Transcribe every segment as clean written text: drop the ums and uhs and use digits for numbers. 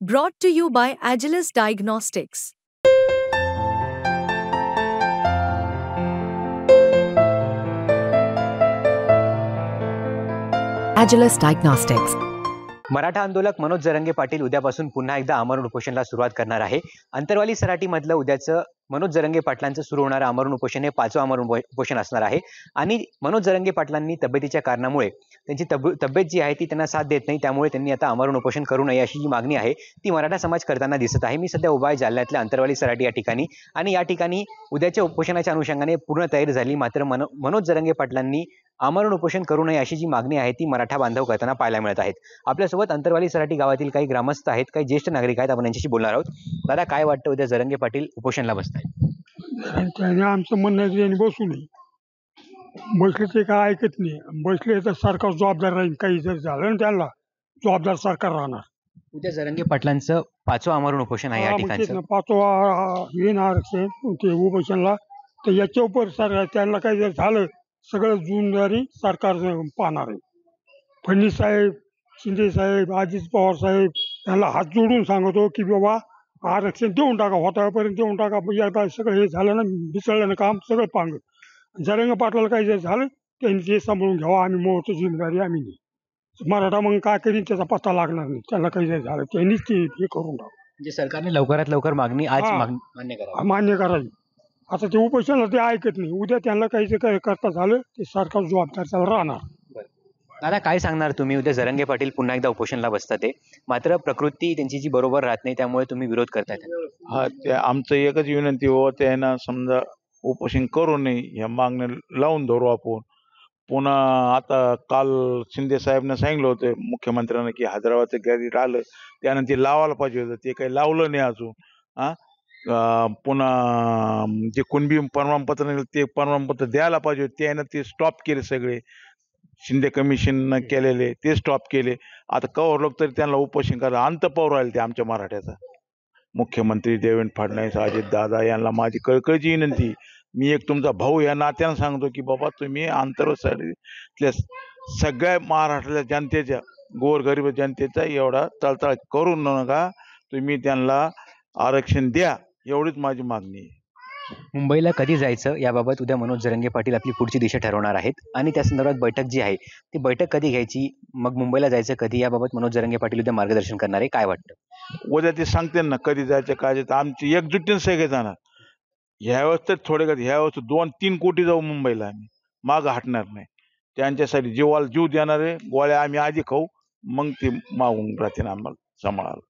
Brought to you by Agilus Diagnostics. Agilus Diagnostics. Maratha आंदोलक मनोज जरंगे पाटील उद्यापासून पुन्हा एकदा आमरण उपोषणाला सुरुवात करणार आहे. अंतरवाली सराटी मधलं उद्याचं मनोज जरंगे पाटलांचं सुरू होणारं आमरण उपोषण हे 5वं आमरण उपोषण असणार आहे. आणि मनोज जरंगे पाटलांनी तब्येतीच्या कारणामुळे त्यांची तब्येत जी आहे ती त्यांना साथ देत नाही, त्यामुळे त्यांनी आता आमरण उपोषण करू नये अशी जी मागणी आहे ती मराठा समाज करताना दिसत आहे. मी सध्या उभा आहे जालन्यातल्या अंतरवाली सराटी या ठिकाणी, आणि या ठिकाणी उद्याच्या उपोषणाच्या अनुषंगाने पूर्ण तयारी झाली. मात्र मनोज जरंगे पाटलांनी आमरण उपोषण करू नये अशी जी मागणी आहे ती मराठा बांधव करताना पाहायला मिळत आहेत. आपल्यासोबत अंतरवाली सराटी गावातील काही ग्रामस्थ आहेत, काही ज्येष्ठ नागरिक आहेत, आपण यांच्याशी बोलणार आहोत. दादा, काय वाटतं उद्या जरंगे पाटील उपोषणाला बसतायत? त्याने आमचं म्हणणं आहे त्यांनी बसू नये. बसले ते काय ऐकत नाही. बसले तर सरकार जबाबदार राहील. काही जर झालं ना त्यांना जबाबदार सरकार राहणार. उद्या जरंगे पाटलांचं 5वं आमरण उपोषण आहे या ठिकाणी. 5वा येणार ते उपोषणला, तर याच्या उपर सरकार त्यांना काही जर झालं सगळं जबाबदारी सरकार पाहणार आहे. फडणवीस साहेब, शिंदे साहेब, अजित पवार साहेब यांना हात जोडून सांगतो की बाबा आरक्षण देऊन टाका, होतापर्यंत देऊन टाका. एकदा सगळं हे झालं ना, बिचळलं ना काम सगळं पांग. जरंगे पाटलाला काही जर झालं त्यांनी ते सांभाळून घ्यावा. आम्ही मोहतो जिम्मेदारी आम्ही नाही. मराठा मग काय करीन त्याचा पत्ता लागणार नाही. त्यांना काही जर झालं त्यांनीच ते हे करून टाकू. म्हणजे सरकारने लवकरात लवकर मागणी आज मान्य करावी. मान्य करावी. आता ते उपोषणाला ते ऐकत नाही. उद्या त्यांना काही काही करता झालं ते सरकार जबाबदार त्याला राहणार. दादा, काय सांगणार तुम्ही? उद्या जरंगे पाटील पुन्हा एकदा उपोषणाला बसतात ते, मात्र प्रकृती त्यांची जी बरोबर राहत नाही, त्यामुळे तुम्ही विरोध करताय. हा, ते आमचं एकच विनंती हो, त्यांना समजा उपोषण करू नये ह्या मागण्या लावून धरू आपण. पुन्हा आता काल शिंदे साहेबनं सांगितलं होतं मुख्यमंत्र्यांना की हैदराबादचं गॅजेट आलं, त्यानं ते लावायला पाहिजे होतं, ते काही लावलं नाही अजून. पुन्हा जे कुणबी प्रमाणपत्र नाही ते प्रमाणपत्र द्यायला पाहिजे होते, त्यानं ते स्टॉप केले. सगळे शिंदे कमिशननं केलेले ते स्टॉप केले. आता कवर लोक तरी त्यांना उपोषण करा. अंत पाहू राहिले ते आमच्या मराठ्याचा. मुख्यमंत्री देवेंद्र फडणवीस, अजित दादा यांना माझी कळकळीची विनंती. मी एक तुमचा भाऊ या नात्यानं सांगतो की बाबा तुम्ही आंतरवालीतल्या सगळ्या महाराष्ट्रातल्या जनतेच्या, गोरगरीब जनतेचा एवढा तळतळ करू नका. तुम्ही त्यांना आरक्षण द्या, एवढीच माझी मागणी आहे. मुंबईला कधी जायचं याबाबत उद्या मनोज जरंगे पाटील आपली पुढची दिशा ठरवणार आहेत, आणि त्या संदर्भात बैठक जी आहे ती बैठक कधी घ्यायची, मग मुंबईला जायचं कधी, याबाबत मनोज जरंगे पाटील उद्या मार्गदर्शन करणार आहे. काय वाटतं? उद्या ते सांगते ना कधी जायचं काय जायचं. आमची एकजुटीने सगळे जाणार. ह्यावेळेस तर थोडे कधी ह्यावेळेस 2-3 कोटी जाऊ मुंबईला. आम्ही मागं हटणार नाही. त्यांच्यासाठी जीवाला जीव देणारे गोळ्या आम्ही आधी खाऊ, मग ते मागून राहतील आम्हाला सांभाळायला.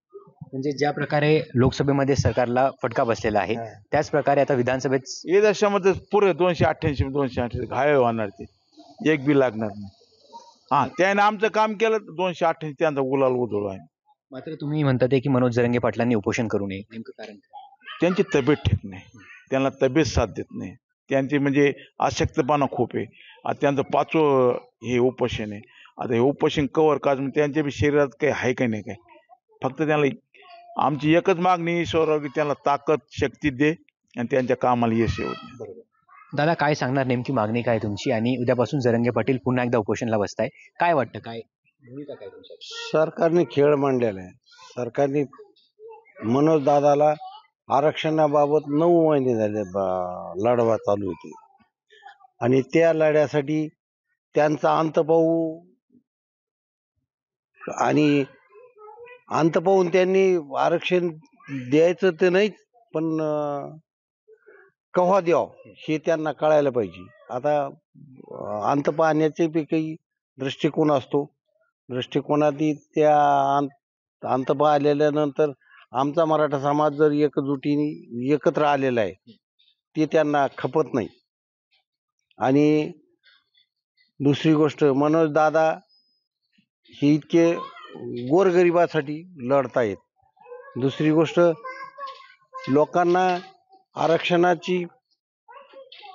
म्हणजे ज्या प्रकारे लोकसभेमध्ये सरकारला फटका बसलेला आहे, त्याच प्रकारे आता विधानसभेत या देशामध्ये पुरे 288 घायल होणार. ते एक बी लागणार नाही. त्याने आमचं काम केलं 288 त्यांचा गुलाल उधळू आहे. मात्र तुम्ही म्हणतात की मनोज जरंगे पाटलांनी उपोषण करू नये, नेमकं कारण? त्यांची तब्येत ठीक नाही, त्यांना तब्येत साथ देत नाही. त्यांची म्हणजे अशक्तपणा खूप आहे. आता त्यांचं 5वं हे उपोषण आहे. आता हे उपोषण कवर का त्यांच्या बी शरीरात काही आहे का नाही, काय फक्त त्यांना आमची एकच मागणी ईश्वरावर की त्यांना ताकद शक्ती दे आणि त्यांच्या कामाला यश येऊ दे. दादा, काय सांगणार? नेमकी मागणी काय तुमची? आणि उद्यापासून जरंगे पाटील पुन्हा एकदा उपोषणाला बसताय, काय वाटतं? काय भूमिका काय तुमची? सरकारने खेळ मांडलेला आहे. सरकारने मनोज दादाला आरक्षणाबाबत 9 महिने झाले लढवा चालू होती, आणि त्या लढ्यासाठी त्यांचा अंत पाहू, आणि अंत पाहून त्यांनी आरक्षण द्यायचं ते नाहीच, पण केव्हा द्यावं हे त्यांना कळायला पाहिजे. आता अंत पाहण्याचे बी काही दृष्टिकोन असतो. दृष्टिकोनात त्या अंत पाहिल्यानंतर आमचा मराठा समाज जर एकजुटीने एकत्र आलेला आहे ते त्यांना खपत नाही. आणि दुसरी गोष्ट, मनोज दादा हे इतके गोरगरिबासाठी लढतायत. दुसरी गोष्ट, लोकांना आरक्षणाची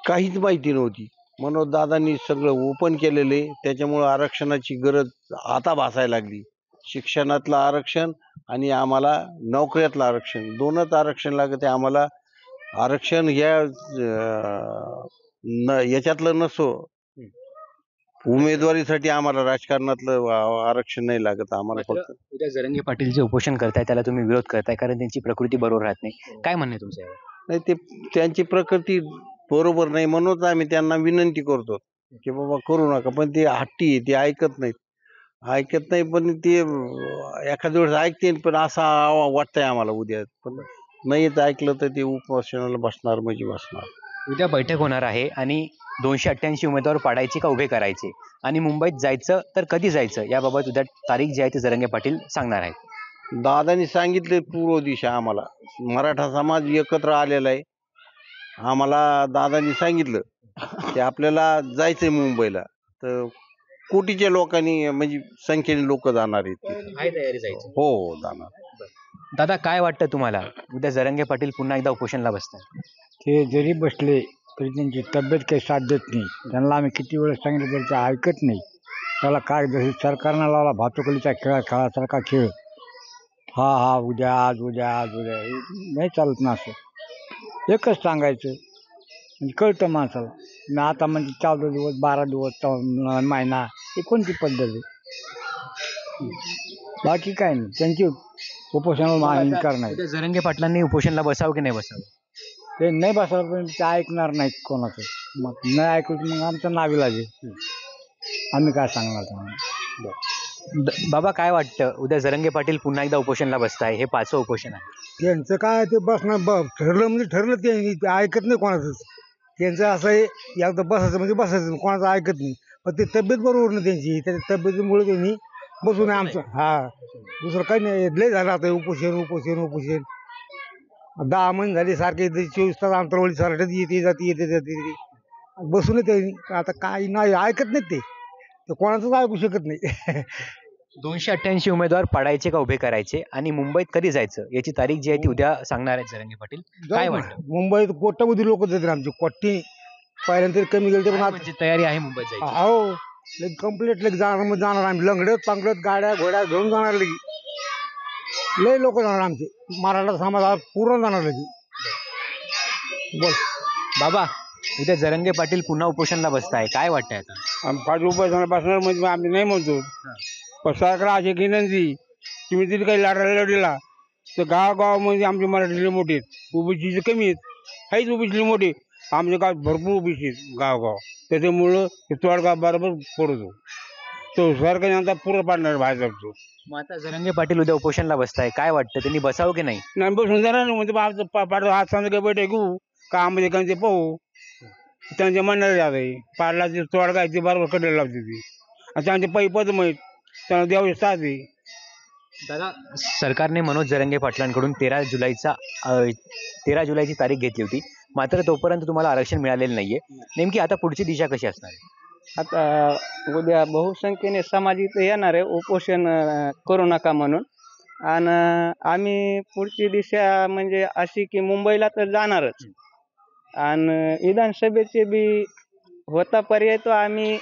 काहीच माहिती नव्हती. मनोज दादांनी सगळं ओपन केलेले, त्याच्यामुळं आरक्षणाची गरज आता भासायला लागली. शिक्षणातलं आरक्षण आणि आम्हाला नोकऱ्यातलं आरक्षण, 2च आरक्षण लागत आहे आम्हाला. आरक्षण याच्यातलं नसो, उमेदवारीसाठी आम्हाला राजकारणातलं आरक्षण नाही लागत आम्हाला. मात्र फक्त उद्या जरंगे पाटील जे उपोषण करताय त्याला तुम्ही विरोध करताय कारण त्यांची प्रकृती बरोबर राहत नाही. काय म्हणणं आहे तुमचं यावर? नाही, ते त्यांची प्रकृती बरोबर नाही म्हणूनच आम्ही त्यांना विनंती करतो की बाबा करू नका. पण ते हट्टी आहे, ते ऐकत नाही. पण ते एखाद्या वेळेस ऐकते, पण असा वाटतंय आम्हाला उद्या. पण नाही ऐकलं तर ते उपोषणाला बसणार म्हणजे बसणार. उद्या बैठक होणार आहे आणि 288 उमेदवार पाडायचे का उभे करायचे आणि मुंबईत जायचं तर कधी जायचं याबाबत उद्या तारीख जी आहे ती जरंगे पाटील सांगणार आहेत. दादानी सांगितले पूर्व दिशा आम्हाला. मराठा समाज एकत्र आलेला आहे. आम्हाला दादानी सांगितलं की आपल्याला जायचंय मुंबईला. तर कोटीच्या लोकांनी म्हणजे संख्येने लोक जाणार आहेत तिथे. आहे तयारी जायची. हो जाणार. दादा काय वाटतं तुम्हाला उद्या जरंगे पाटील पुन्हा एकदा उपोषणला बसतात? ते जरी बसले तरी त्यांची तब्येत काही साथ देत नाही. त्यांना आम्ही किती वेळेस सांगितलं तरी ते ऐकत नाही. त्याला काय जसं सरकारनं लावला भातुकलीचा खेळासारखा खेळ. हा उद्या आज हे नाही चालत ना. असं एकच सांगायचं म्हणजे कळतं माणसाला. मी आता म्हणजे 14 दिवस 12 दिवस महिना ही कोणती पद्धत आहे? बाकी काय नाही. त्यांची उपोषणाला इन्कार नाही. उद्या जरंगे पाटलांनी उपोषणला बसावं की नाही बसावं? ते नाही बसलं पण ते ऐकणार नाहीत कोणाचं. मग नाही ऐकू मग आमचं नाविलाज आहे. आम्ही काय सांगणार त्यांना. बाबा काय वाटतं उद्या जरंगे पाटील पुन्हा एकदा उपोषणला बसताय? हे 5वं उपोषण आहे. त्यांचं काय ते बसणार ठरलं म्हणजे ठरलं. ते ऐकत नाही कोणाचंच. त्यांचं असं आहे एकदा बसायचं म्हणजे बसायचं, कोणाचं ऐकत नाही. पण ते तब्येत बरोबर नाही त्यांची. त्याच्या तब्येतीमुळे त्यांनी बसू नये आमचं. दुसरं काही नाही. लय झालं आता उपोषण. 10 महिने झाले सारखे 24 तास अंतरावळी सारखं येते जाते. बसू नये त्यांनी. आता काही नाही ऐकत नाहीत ते कोणाचंच ऐकू शकत नाही. 288 उमेदवार पाडायचे का उभे करायचे आणि मुंबईत कधी जायचं याची तारीख जी आहे ती उद्या सांगणार आहेत जरंगे पाटील. काय वाटतं? मुंबईत कोट्यावधी लोक जातील आमचे. कोटी पहिल्यांदा कमी गेले पण म्हणजे तयारी आहे मुंबईत जायची? हो कम्प्लीट जाणार आम्ही. लंगडत गाड्या घोड्या घेऊन जाणार लगी. लय लोक जाणार आमचे. मराठा समाज पूर्ण जाणार लगी. बोल बाबा उद्या जरंगे पाटील पुन्हा उपोषणला बसताय, काय वाटतंय आता? आम्ही 5 रुपये बसणार म्हणजे आम्ही नाही म्हणतो. पण सरकार अशी विनंती तुम्ही तिथे काही लढला तर गावामध्ये आमचे मराठीले मोठे आहेत. ओबीसीचे कमी आहेत ओबीसीले मोठे. आमच्या गावात भरपूर ओबीसी आहेत गाव. त्याच्यामुळं ते तोडगाव बरोबर पडतो. तो सरकारने आता पुरं पाडणार भाजपचं. मग आता जरंगे पाटील उद्या उपोषणला बसताय, काय वाटतं त्यांनी बसावं की नाही? नाही बसून जाणार नाही म्हणजे पाडतो. आज सांगतो काही बैठक घेऊ का आम्ही ते पाहू. त्यांच्या म्हणणार जाते पाडला ते तोडगा ते बरोबर कडेला लावते ती. आणि त्यांचे पैपच माहीत त्यांना द्यावे साथ आहे. दादा सरकारने मनोज जरंगे पाटलांकडून 13 जुलैची तारीख घेतली होती. मात्र तोपर्यंत तुम्हाला आरक्षण मिळालेलं नाहीये. नेमकी आता पुढची दिशा कशी असणार आहे? आता उद्या बहुसंख्येने समाज इथे येणार आहे उपोषण करू नका म्हणून. आणि आम्ही पुढची दिशा म्हणजे अशी की मुंबईला तर जाणारच. आणि विधानसभेचे बी होता पर्याय तो आम्ही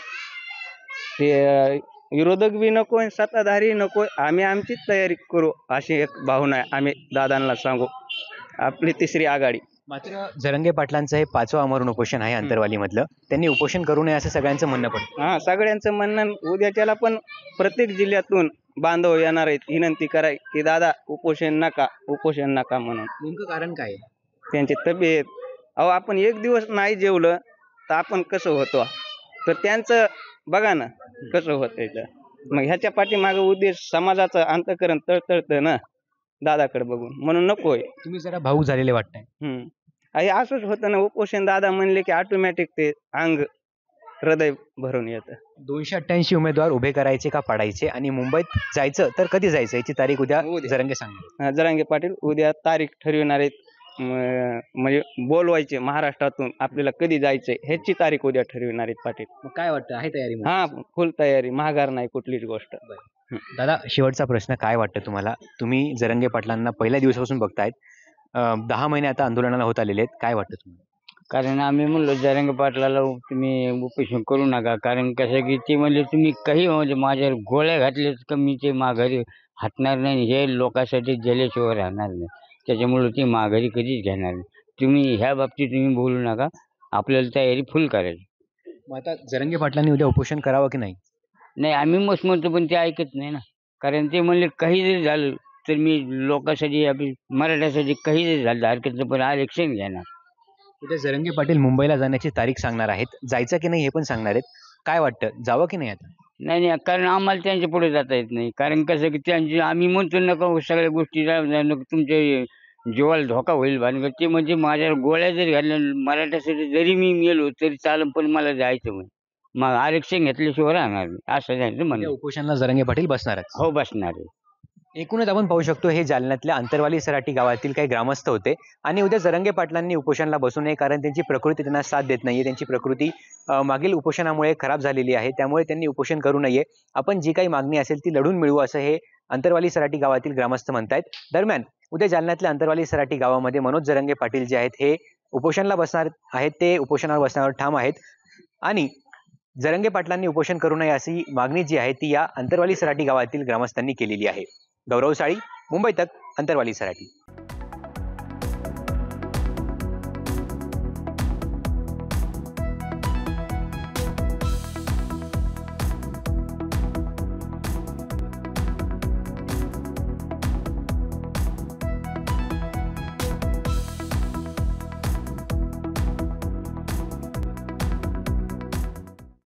ते विरोधक बी नको सत्ताधारी नको. आम्ही आमचीच तयारी करू अशी एक भावना आहे. आम्ही दादांना सांगू आपली तिसरी आघाडी. मात्र जरंगे पाटलांचं हे 5वं आमरण उपोषण आहे अंतरवालीमधलं. त्यांनी उपोषण करू नये असं सगळ्यांचं म्हणणं पडतं. सगळ्यांचं म्हणणं. उद्याच्याला पण प्रत्येक जिल्ह्यातून बांधव येणार आहेत. विनंती कराय की दादा उपोषण नका म्हणून. नेमकं कारण काय आहे? त्यांची तब्येत. आपण एक दिवस नाही जेवलं तर आपण कसं होतो. तर त्यांचं बघा ना कसं होतंय. तर मग ह्याच्या पाठीमागे उद्देश समाजाचं अंतःकरण तळतळतं ना दादाकडे बघून. म्हणून नकोय. तुम्ही जरा भाऊक झालेले वाटताय. हे असंच होतं ना. उपोषण दादा म्हणले की ऑटोमॅटिक ते अंग हृदय भरून येतं. 288 उमेदवार उभे करायचे का पाडायचे आणि मुंबईत जायचं तर कधी जायचं याची तारीख उद्या जरंगे सांगणार. जरांगे पाटील उद्या तारीख ठरविणार आहेत. म्हणजे बोलवायचे महाराष्ट्रातून आपल्याला कधी जायचंय ह्याची तारीख उद्या ठरविणार आहेत पाटील. मग काय वाटतं आहे तयारी? फुल तयारी. माघार नाही कुठलीच गोष्ट. दादा शेवटचा प्रश्न, काय वाटतं तुम्हाला? तुम्ही जरंगे पाटलांना पहिल्या दिवसापासून बघतायत. 10 महिने आता आंदोलनाला होत आलेले आहेत. काय वाटतं तुम्हाला? कारण आम्ही म्हणलो जरंगे पाटलाला तुम्ही उपोषण करू नका. कारण कसं की ते म्हणले तुम्ही काही म्हणजे माझ्या गोळ्या घातल्याच का मी ते माघारी हटणार नाही. हे लोकांसाठी जलेशिवाय राहणार नाही. त्याच्यामुळे ते माघारी कधीच घेणार नाही. तुम्ही ह्या बाबतीत तुम्ही बोलू नका. आपल्याला तयारी फुल करायची. मग आता जरंगे पाटलांनी उद्या उपोषण करावं की नाही? नाही आम्ही मस्त म्हणतो पण ते ऐकत नाही ना. कारण ते म्हणले काही जरी झालं तर मी लोकांसाठी आपली मराठ्यासाठी काही जरी झालं हरकत नाही, पण इलेक्शन घेणार. उद्या जरंगे पाटील मुंबईला जाण्याची तारीख सांगणार आहेत, जायचं की नाही हे पण सांगणार आहेत. काय वाटतं, जावं की नाही आता? नाही नाही, कारण आम्हाला त्यांच्या पुढे जाता येत नाही. कारण कसं की त्यांची आम्ही म्हणतो नका सगळ्या गोष्टी तुमच्या जीवाला धोका होईल भानगड. ते म्हणजे माझ्या गोळ्या जरी घालल्या मराठ्यासाठी जरी मी मेलो तरी चालेल, पण मला जायचं म्हणे. मग आरक्षण घेतल्याशिवाय राहणार नाही असं त्यांचं उद्या म्हणणं. उपोषणाला जरंगे पाटील बसणार आहेत. हो बसणार आहे. एकूणच आपण पाहू शकतो हे जालन्यातल्या अंतरवाली सराटी गावातील काही ग्रामस्थ होते आणि उद्या जरंगे पाटलांनी उपोषणाला बसू नये, कारण त्यांची प्रकृती त्यांना साथ देत नाहीये. त्यांची प्रकृती मागील उपोषणामुळे खराब झालेली आहे, त्यामुळे त्यांनी उपोषण करू नये. आपण जी काही मागणी असेल ती लढून मिळवू असं हे अंतरवाली सराटी गावातील ग्रामस्थ म्हणतायत. दरम्यान उद्या जालन्यातल्या अंतरवाली सराटी गावामध्ये मनोज जरंगे पाटील जे आहेत हे उपोषणाला बसणार आहेत, ते उपोषणावर बसण्यावर ठाम आहेत आणि जरंगे पाटलांनी उपोषण करू नये अशी मागणी जी आहे ती या अंतरवाली सराटी गावातील ग्रामस्थांनी केलेली आहे. गौरव साळी, मुंबई तक, अंतरवाली सराटी.